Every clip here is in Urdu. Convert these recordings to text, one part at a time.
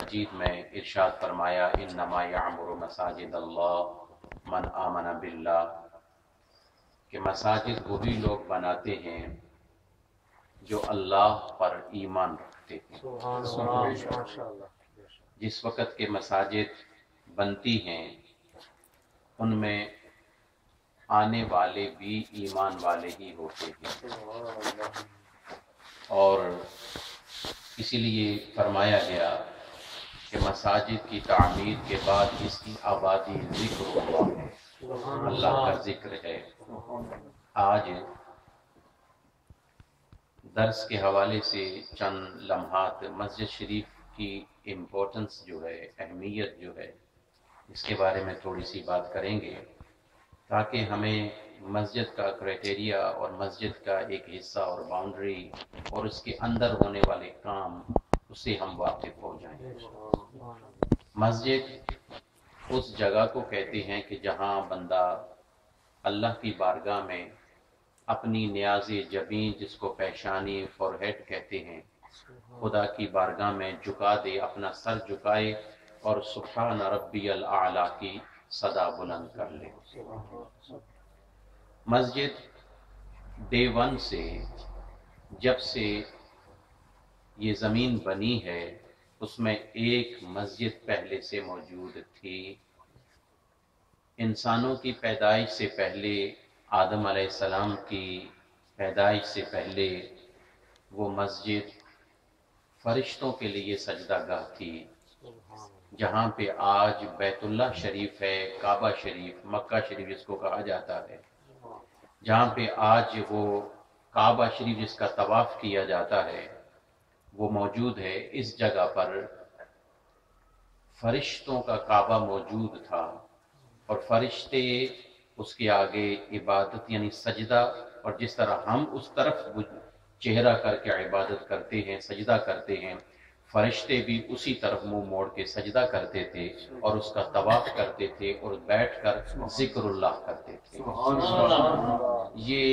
مجید میں ارشاد فرمایا انما یعمر مساجد اللہ من آمن باللہ، کہ مساجد وہی لوگ بناتے ہیں جو اللہ پر ایمان رکھتے ہیں۔ جس وقت کے مساجد بنتی ہیں ان میں آنے والے بھی ایمان والے ہی ہوتے ہیں، اور اسی لیے فرمایا گیا کہ مساجد کی تعمیر کے بعد اس کی آبادی ذکر اللہ ہے، اللہ کا ذکر ہے۔ آج درس کے حوالے سے چند لمحات مسجد شریف کی امپورٹنس جو ہے، اہمیت جو ہے، اس کے بارے میں تھوڑی سی بات کریں گے تاکہ ہمیں مسجد کا کرائٹیریا اور مسجد کا ایک حصہ اور باؤنڈری اور اس کے اندر ہونے والے کام اس سے ہم واقف ہو جائیں۔ مسجد اس جگہ کو کہتے ہیں کہ جہاں بندہ اللہ کی بارگاہ میں اپنی نیاز جبیں، جس کو پیشانی فورہیڈ کہتے ہیں، خدا کی بارگاہ میں جھکا دے، اپنا سر جھکائے اور سبحان ربی الاعلی کی صدا بلند کر لے۔ مسجد ڈے ون سے، جب سے یہ زمین بنی ہے، اس میں ایک مسجد پہلے سے موجود تھی۔ انسانوں کی پیدائش سے پہلے، آدم علیہ السلام کی پیدائش سے پہلے، وہ مسجد فرشتوں کے لیے سجدہ گاہ تھی، جہاں پہ آج بیت اللہ شریف ہے، کعبہ شریف، مکہ شریف جس کو کہا جاتا ہے، جہاں پہ آج وہ کعبہ شریف جس کا طواف کیا جاتا ہے وہ موجود ہے۔ اس جگہ پر فرشتوں کا کعبہ موجود تھا، اور فرشتے اس کے آگے عبادت یعنی سجدہ، اور جس طرح ہم اس طرف چہرہ کر کے عبادت کرتے ہیں، سجدہ کرتے ہیں، فرشتے بھی اسی طرف منہ موڑ کے سجدہ کرتے تھے اور اس کا طواف کرتے تھے اور بیٹھ کر ذکر اللہ کرتے تھے۔ یہ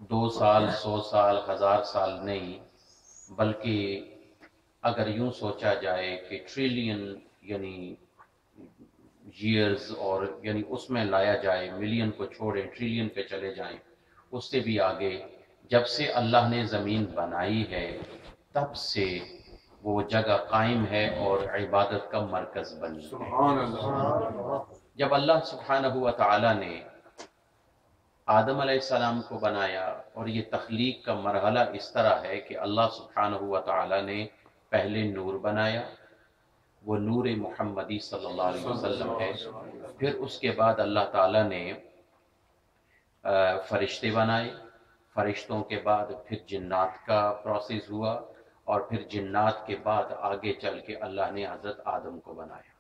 2 سال، 100 سال، 1000 سال نہیں، بلکہ اگر یوں سوچا جائے کہ ٹریلین یعنی ایئرز، اور یعنی اس میں لایا جائے، ملین کو چھوڑیں، ٹریلین پہ چلے جائیں، اس سے بھی آگے، جب سے اللہ نے زمین بنائی ہے تب سے وہ جگہ قائم ہے اور عبادت کا مرکز بنی ہے۔ جب اللہ سبحانہ و تعالی نے آدم علیہ السلام کو بنایا، اور یہ تخلیق کا مرحلہ اس طرح ہے کہ اللہ سبحانہ و تعالی نے پہلے نور بنایا، وہ نور محمدی صلی اللہ علیہ وسلم ہے، پھر اس کے بعد اللہ تعالی نے فرشتے بنائے، فرشتوں کے بعد پھر جنات کا پروسیس ہوا، اور پھر جنات کے بعد آگے چل کے اللہ نے حضرت آدم کو بنایا۔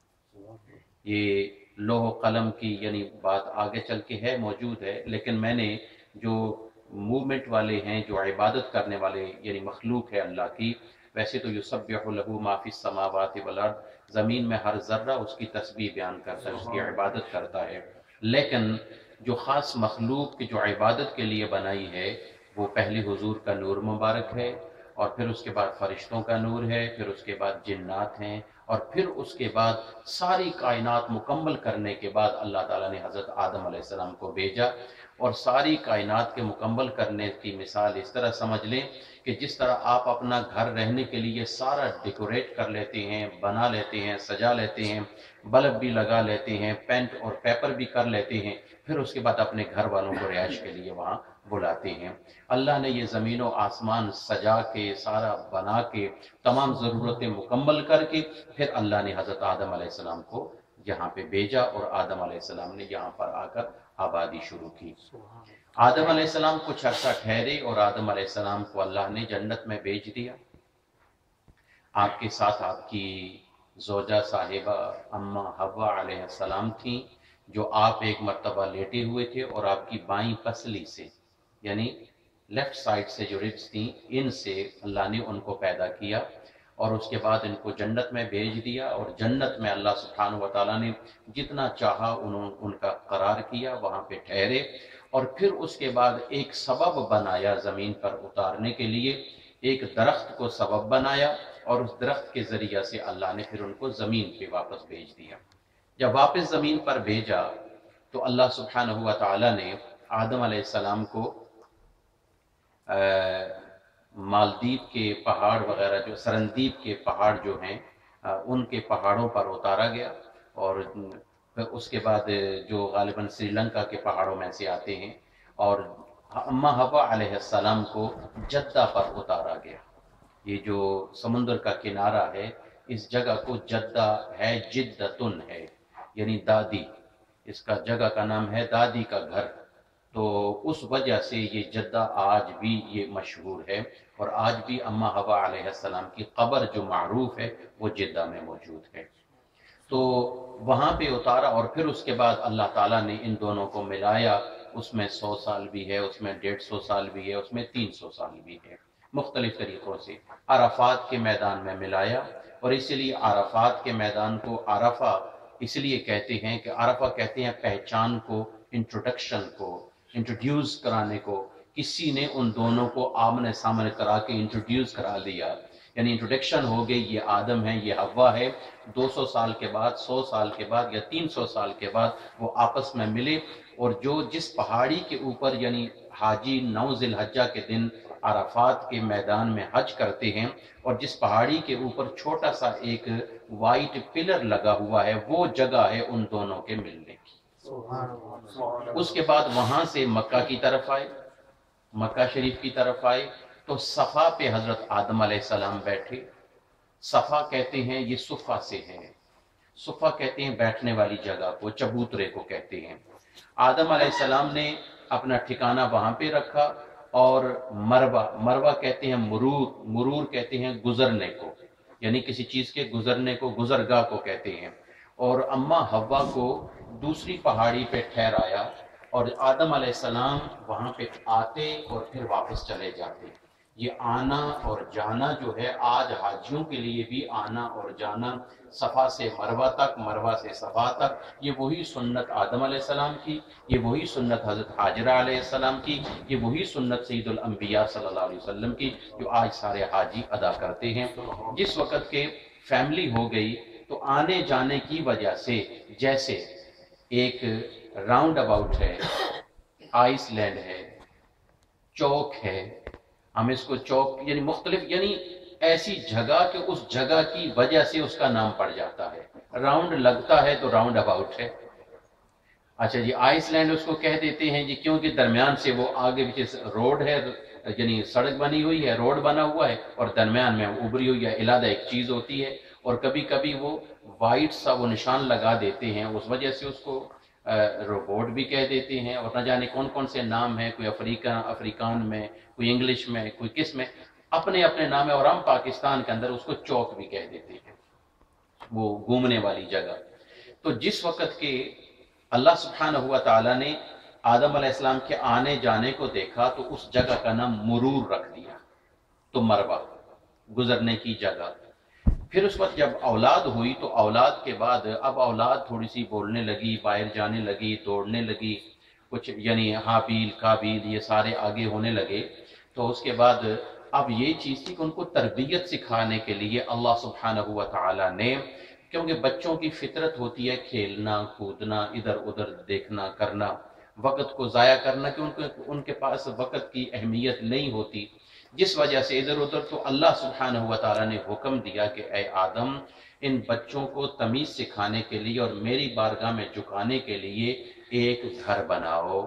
یہ لوح و قلم کی یعنی بات آگے چل کے ہے، موجود ہے، لیکن میں نے جو موومنٹ والے ہیں، جو عبادت کرنے والے یعنی مخلوق ہے اللہ کی، ویسے تو یسبح لہ ما فی السماوات والارض، زمین میں ہر ذرہ اس کی تسبیح بیان کرتا ہے، اس کی عبادت کرتا ہے، لیکن جو خاص مخلوق کی جو عبادت کے لیے بنائی ہے وہ پہلے حضور کا نور مبارک ہے، اور پھر اس کے بعد فرشتوں کا نور ہے، پھر اس کے بعد جنات ہیں، اور پھر اس کے بعد ساری کائنات مکمل کرنے کے بعد اللہ تعالیٰ نے حضرت آدم علیہ السلام کو بھیجا۔ اور ساری کائنات کے مکمل کرنے کی مثال اس طرح سمجھ لیں کہ جس طرح آپ اپنا گھر رہنے کے لیے سارا ڈیکوریٹ کر لیتے ہیں، بنا لیتے ہیں، سجا لیتے ہیں، بلب بھی لگا لیتے ہیں، پینٹ اور پیپر بھی کر لیتے ہیں، پھر اس کے بعد اپنے گھر والوں کو رہائش کے لیے وہاں بلاتے ہیں۔ اللہ نے یہ زمین و آسمان سجا کے، سارا بنا کے، تمام ضرورتیں مکمل کر کے، پھر اللہ نے حضرت آدم علیہ السلام کو یہاں پہ بھیجا، اور آدم علیہ السلام نے یہاں پر آ کر آبادی شروع کی۔ آدم علیہ السلام کچھ عرصہ ٹھہرے، اور آدم علیہ السلام کو اللہ نے جنت میں بھیج دیا۔ آپ کے ساتھ آپ کی زوجہ صاحبہ اماں حوا علیہ السلام تھیں، جو آپ ایک مرتبہ لیٹے ہوئے تھے، اور آپ کی بائیں پسلی سے یعنی لیفٹ سائڈ سے جو ربس تھیں، ان سے اللہ نے ان کو پیدا کیا، اور اس کے بعد ان کو جنت میں بھیج دیا، اور جنت میں اللہ سبحانہ و تعالیٰ نے جتنا چاہا ان کا قرار کیا، وہاں پہ ٹھہرے، اور پھر اس کے بعد ایک سبب بنایا زمین پر اتارنے کے لیے، ایک درخت کو سبب بنایا، اور اس درخت کے ذریعہ سے اللہ نے پھر ان کو زمین پہ واپس بھیج دیا۔ جب واپس زمین پر بھیجا تو اللہ سبحانہ و تعالی نے آدم علیہ السلام کو مالدیپ کے پہاڑ وغیرہ جو سرندیپ کے پہاڑ جو ہیں ان کے پہاڑوں پر اتارا گیا، اور پھر اس کے بعد جو غالباً سری لنکا کے پہاڑوں میں سے آتے ہیں، اور اماں حوا علیہ السلام کو جدہ پر اتارا گیا۔ یہ جو سمندر کا کنارہ ہے اس جگہ کو جدہ ہے، جدتن ہے یعنی دادی، اس کا جگہ کا نام ہے دادی کا گھر، تو اس وجہ سے یہ جدہ آج بھی یہ مشہور ہے، اور آج بھی اماں حوا علیہ السلام کی قبر جو معروف ہے وہ جدہ میں موجود ہے۔ تو وہاں پہ اتارا، اور پھر اس کے بعد اللہ تعالیٰ نے ان دونوں کو ملایا، اس میں 100 سال بھی ہے، اس میں 150 سال بھی ہے، اس میں 300 سال بھی ہے، مختلف طریقوں سے عرفات کے میدان میں ملایا۔ اور اسی لیے عرفات کے میدان کو عرفہ اس لیے کہتے ہیں کہ عرفہ کہتے ہیں پہچان کو، انٹروڈکشن کو، انٹروڈیوس کرانے کو، کسی نے ان دونوں کو آمنے سامنے کرا کے انٹروڈیوس کرا لیا، یعنی انٹروڈکشن ہو گئی، یہ آدم ہے، یہ حوا ہے۔ 200 سال کے بعد، 100 سال کے بعد یا 300 سال کے بعد وہ آپس میں ملے، اور جو جس پہاڑی کے اوپر یعنی حاجی 9 ذی الحجہ کے دن عرفات کے میدان میں حج کرتے ہیں، اور جس پہاڑی کے اوپر چھوٹا سا ایک وائٹ پلر لگا ہوا ہے، وہ جگہ ہے ان دونوں کے ملنے کی۔ اس کے بعد وہاں سے مکہ کی طرف آئے، مکہ شریف کی طرف آئے تو صفا پہ حضرت آدم علیہ السلام بیٹھے۔ صفا کہتے ہیں یہ صفا سے ہے، صفا کہتے ہیں بیٹھنے والی جگہ کو، چبوترے کو کہتے ہیں۔ آدم علیہ السلام نے اپنا ٹھکانہ وہاں پہ رکھا، اور مروہ کہتے ہیں مرور، مرور کہتے ہیں گزرنے کو، یعنی کسی چیز کے گزرنے کو، گزرگاہ کو کہتے ہیں۔ اور اماں حوا کو دوسری پہاڑی پہ ٹھہرایا، اور آدم علیہ السلام وہاں پہ آتے اور پھر واپس چلے جاتے۔ یہ آنا اور جانا جو ہے آج حاجیوں کے لیے بھی آنا اور جانا، صفا سے مروہ تک، مروہ سے صفا تک، یہ وہی سنت آدم علیہ السلام کی، یہ وہی سنت حضرت حاجرہ علیہ السلام کی، یہ وہی سنت سید الانبیاء صلی اللہ علیہ وسلم کی جو آج سارے حاجی ادا کرتے ہیں۔ جس وقت کے فیملی ہو گئی تو آنے جانے کی وجہ سے، جیسے ایک راؤنڈ اباؤٹ ہے، آئس لینڈ ہے، چوک ہے، ہم اس کو چوک یعنی مختلف یعنی ایسی جگہ کہ اس جگہ کی وجہ سے اس کا نام پڑ جاتا ہے۔ راؤنڈ لگتا ہے تو راؤنڈ اباؤٹ ہے۔ اچھا جی، آئس لینڈ اس کو کہہ دیتے ہیں جی کیونکہ درمیان سے وہ آگے پیچھے روڈ ہے، یعنی سڑک بنی ہوئی ہے، روڈ بنا ہوا ہے، اور درمیان میں ابری ہوئی ہے، علیحدہ ایک چیز ہوتی ہے، اور کبھی کبھی وہ وائٹ سا وہ نشان لگا دیتے ہیں، اس وجہ سے اس کو روبوٹ بھی کہہ دیتے ہیں، اور نہ جانے کون کون سے نام ہیں، کوئی افریکان میں، کوئی انگلش میں، کوئی کس میں، اپنے اپنے نام ہے، اور ہم پاکستان کے اندر اس کو چوک بھی کہہ دیتے ہیں، وہ گھومنے والی جگہ۔ تو جس وقت کے اللہ سبحانہ ہوا تعالیٰ نے آدم علیہ السلام کے آنے جانے کو دیکھا تو اس جگہ کا نام مرور رکھ دیا، تو مروہ گزرنے کی جگہ۔ پھر اس وقت جب اولاد ہوئی تو اولاد کے بعد اب اولاد تھوڑی سی بولنے لگی، باہر جانے لگی، دوڑنے لگی، کچھ یعنی حابیل قابیل یہ سارے آگے ہونے لگے، تو اس کے بعد اب یہ چیز تھی کہ ان کو تربیت سکھانے کے لیے اللہ سبحانہ ہوا تعالیٰ نے، کیونکہ بچوں کی فطرت ہوتی ہے کھیلنا کودنا، ادھر ادھر دیکھنا کرنا، وقت کو ضائع کرنا، کہ ان کے پاس وقت کی اہمیت نہیں ہوتی، جس وجہ سے ادھر ادھر، تو اللہ سبحانہ ہوا تعالیٰ نے حکم دیا کہ اے آدم ان بچوں کو تمیز سکھانے کے لیے اور میری بارگاہ میں جھکانے کے لیے ایک گھر بناؤ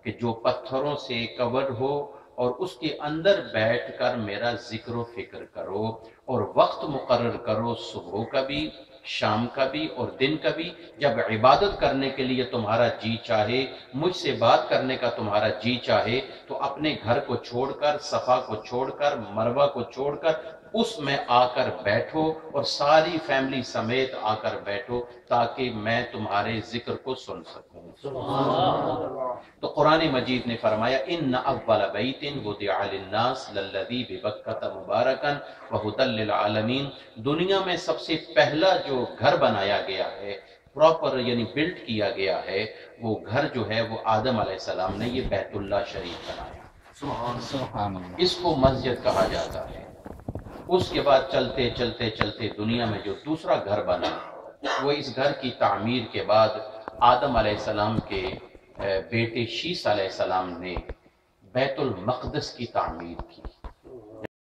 کہ جو پتھروں سے کور ہو، اور اس کے اندر بیٹھ کر میرا ذکر و فکر کرو، اور وقت مقرر کرو، صبح کا بھی، شام کا بھی اور دن کا بھی، جب عبادت کرنے کے لیے تمہارا جی چاہے، مجھ سے بات کرنے کا تمہارا جی چاہے، تو اپنے گھر کو چھوڑ کر، صفا کو چھوڑ کر، مروہ کو چھوڑ کر اس میں آ کر بیٹھو، اور ساری فیملی سمیت آ کر بیٹھو تاکہ میں تمہارے ذکر کو سن سکوں۔ تو قرآن مجید نے فرمایا ان اول بیت وضع للناس للذی ببکۃ مبارکا وہدی للعالمین، دنیا میں سب سے پہلا جو گھر بنایا گیا ہے، پراپر یعنی بلڈ کیا گیا ہے، وہ گھر جو ہے وہ آدم علیہ السلام نے یہ بیت اللہ شریف بنایا، اس کو مسجد کہا جاتا ہے۔ اس کے بعد چلتے چلتے چلتے دنیا میں جو دوسرا گھر بنا وہ اس گھر کی تعمیر کے بعد آدم علیہ السلام کے بیٹے شیس علیہ السلام نے بیت المقدس کی تعمیر کی.